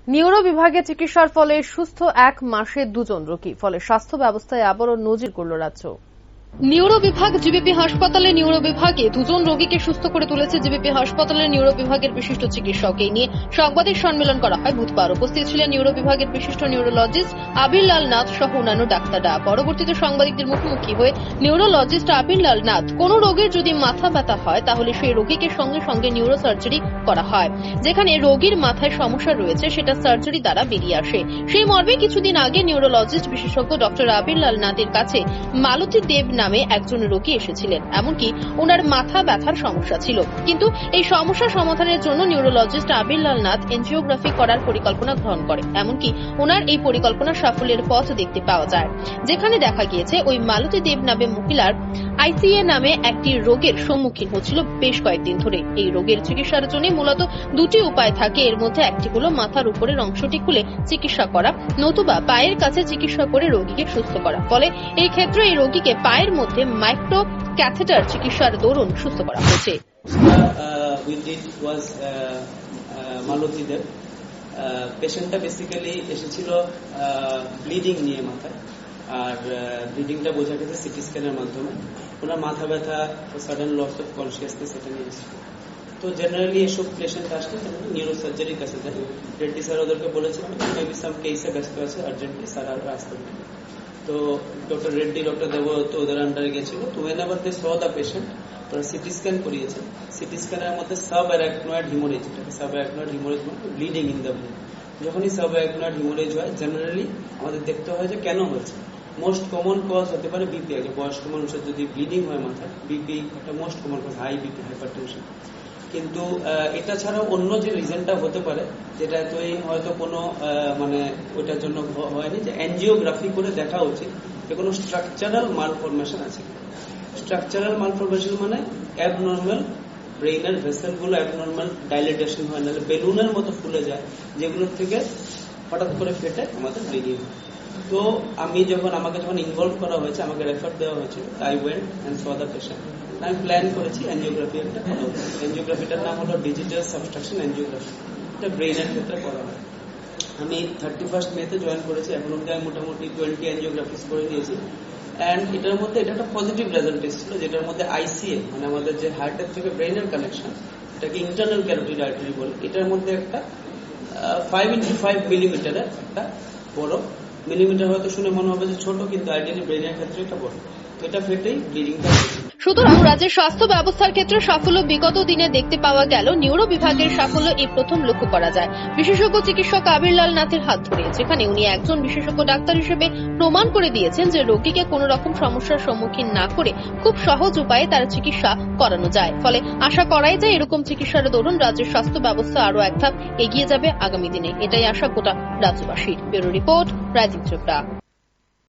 Neuro বিভাগে চিকিৎসার ফলে সুস্থ 1 মাসে 2 জন রোগী, ফলে স্বাস্থ্য ব্যবস্থায় আবারও নজির গড়ল রাজ্য। নিউরো বিভাগ জিবিপি হাসপাতালে নিউরো বিভাগে 2 জন রোগীকে সুস্থ করে তুলেছে জিবিপি হাসপাতালের নিউরো বিভাগের বিশিষ্ট চিকিৎসক। এই নিয়ে সাংবাদিক সম্মেলন করা হয় বুধবার। উপস্থিত ছিলেন নিউরো বিভাগের বিশিষ্ট নিউরোলজিস্ট আবির লাল নাথ সহ অন্যান্য ডাক্তাররা। পরবর্তীতে সাংবাদিকদের মুখোমুখি হয়ে নিউরোলজিস্ট আবির লাল নাথ, কোন রোগীর যদি মাথা ব্যথা হয় তাহলে সেই রোগীকে সঙ্গে সঙ্গে নিউরো সার্জারি করা হয়। যেখানে রোগীর মাথায় সমস্যা রয়েছে সেটা সার্জারি দ্বারা বেরিয়ে আসে। সেই মর্মে কিছুদিন আগে নিউরোলজিস্ট বিশেষজ্ঞ ডক্টর আবির লাল নাথের কাছে মালতী দেব নামে একজন রোগী এসেছিলেন। এমনকি ওনার মাথা ব্যথার সমস্যা ছিল, কিন্তু এই সমস্যা সমাধানের জন্য নিউরোলজিস্ট আবির লাল নাথ এনজিওগ্রাফি করার পরিকল্পনা গ্রহণ করে। এমনকি ওনার এই পরিকল্পনা সাফল্যের পথ দেখতে পাওয়া যায়, যেখানে দেখা গিয়েছে ওই মালতী দেব নামে মহিলার আইসিএ নামে একটি রোগের সম্মুখীন হচ্ছিল বেশ কয়েকদিন ধরে। এই রোগের চিকিৎসার জন্য মূলত দুটি উপায় থাকে। এর মধ্যে একটি হলো মাথার উপরের অংশটি খুলে চিকিৎসা করা, নতুবা পায়ের কাছে চিকিৎসা করে রোগীকে সুস্থ করা। ফলে এই ক্ষেত্রে এই রোগীকে পায়ের মধ্যে মাইক্রো ক্যাথেটার চিকিৎসার দরুন সুস্থ করা হয়েছে। মালতী দেব পেশেন্টটা বেসিক্যালি এসেছিল ব্লিডিং নিয়ে মাথায়, আর ব্লিডিংটা বোঝা গেছে সিটি স্ক্যানের মাধ্যমে। ওনার মাথা ব্যথা, সাডেন লস অফ কনসিয়াসনেস, এটা নিয়ে এসেছিল। তো জেনারেলি এসব পেশেন্ট আসলে নিউরো সার্জারির কাছে যায়। রেড্ডি স্যার ওদেরকে বলেছিলেন মেবি সাম কেসে ব্যস্ত আছে, আর্জেন্টলি স্যার আর আসতে পারে। তো ডক্টর রেড্ডি, ডক্টর দেবদত্ত ওদের আন্ডারে গেছিল। তো whenever they saw the patient, ওরা সিটি স্ক্যান করিয়েছে। সিটি স্ক্যানের মধ্যে sub arachnoid haemorrhage, sub arachnoid haemorrhage মানে ব্লিডিং ইন দ্য ব্রেন। যখনই সাব অ্যারাকনয়েড হিমোরেজ হয় জেনারেলি আমাদের দেখতে হয় যে কেন হয়েছে। মোস্ট কমন কজ হতে পারে বিপি। আগে বয়স্ক মানুষের যদি ব্লিডিং হয় মাথায়, বিপি একটা most common cause, high BP, hypertension. কিন্তু এটা ছাড়াও অন্য যে রিজনটা হতে পারে, যেটা এতদিন হয়তো কোনো মানে ওইটার জন্য হয়নি, যে এনজিওগ্রাফি করে দেখা উচিত যে কোনো স্ট্রাকচারাল মালফরমেশন আছে। স্ট্রাকচারাল মালফরমেশন মানে অ্যাবনর্মাল ব্রেইনের ভেসেল গুলো অ্যাবনর্মাল ডাইলেটেশন হয়, নাহলে বেলুনের মতো ফুলে যায়, যেগুলোর থেকে হঠাৎ করে ফেটে আমাদের ব্লিডিং হয়। তো আমাকে যখন ইনভলভ করা হয়েছে, আমাকে রেফার দেওয়া হয়েছিল। I went and saw the patient. আমি প্ল্যান করেছি এনজিওগ্রাফি একটা করা। এনজিওগ্রাফিটার নাম হলো ডিজিটাল সাবস্ট্রাকশন এনজিওগ্রাফি। এটা ব্রেইনের ক্ষেত্রে করা হয়। আমি 31 মেতে জয়েন করেছি। এখন অব্দি আমি মোটামুটি 20 এনজিওগ্রাফিস করে নিয়েছি। অ্যান্ড এটার মধ্যে এটা একটা পজিটিভ রেজাল্ট এসেছিল, যেটার মধ্যে আইসিএ মানে আমাদের যে হার্টের থেকে ব্রেইনের কানেকশন, এটাকে ইন্টারনাল ক্যারোটিড আর্টারি বলে। এটার মধ্যে একটা 5x5 মিলিমিটারের একটা বড়, মিলিমিটার হয়তো শুনে মনে হবে যে ছোট, কিন্তু আইডিয়ালি ব্রেইনের ক্ষেত্রে এটা বড়। তো এটা ফেটেই ব্লিডিংটা হয়েছে। সুতরাং রাজ্যের স্বাস্থ্য ব্যবস্থার ক্ষেত্রে সাফল্য বিগত দিনে দেখতে পাওয়া গেল। নিউরো বিভাগের সাফল্য এই প্রথম লক্ষ্য করা যায় বিশেষজ্ঞ চিকিৎসক আবির লাল নাথের হাত ধরে, যেখানে উনি একজন বিশেষজ্ঞ ডাক্তার হিসেবে প্রমাণ করে দিয়েছেন যে রোগীকে কোন রকম সমস্যার সম্মুখীন না করে খুব সহজ উপায়ে তার চিকিৎসা করানো যায়। ফলে আশা করাই যায় এরকম চিকিৎসার দরুন রাজ্যের স্বাস্থ্য ব্যবস্থা আরো এক ধাপ এগিয়ে যাবে আগামী দিনে। এটাই আশা গোটা রাজ্যবাসীর। Bureau report, rising Tripura.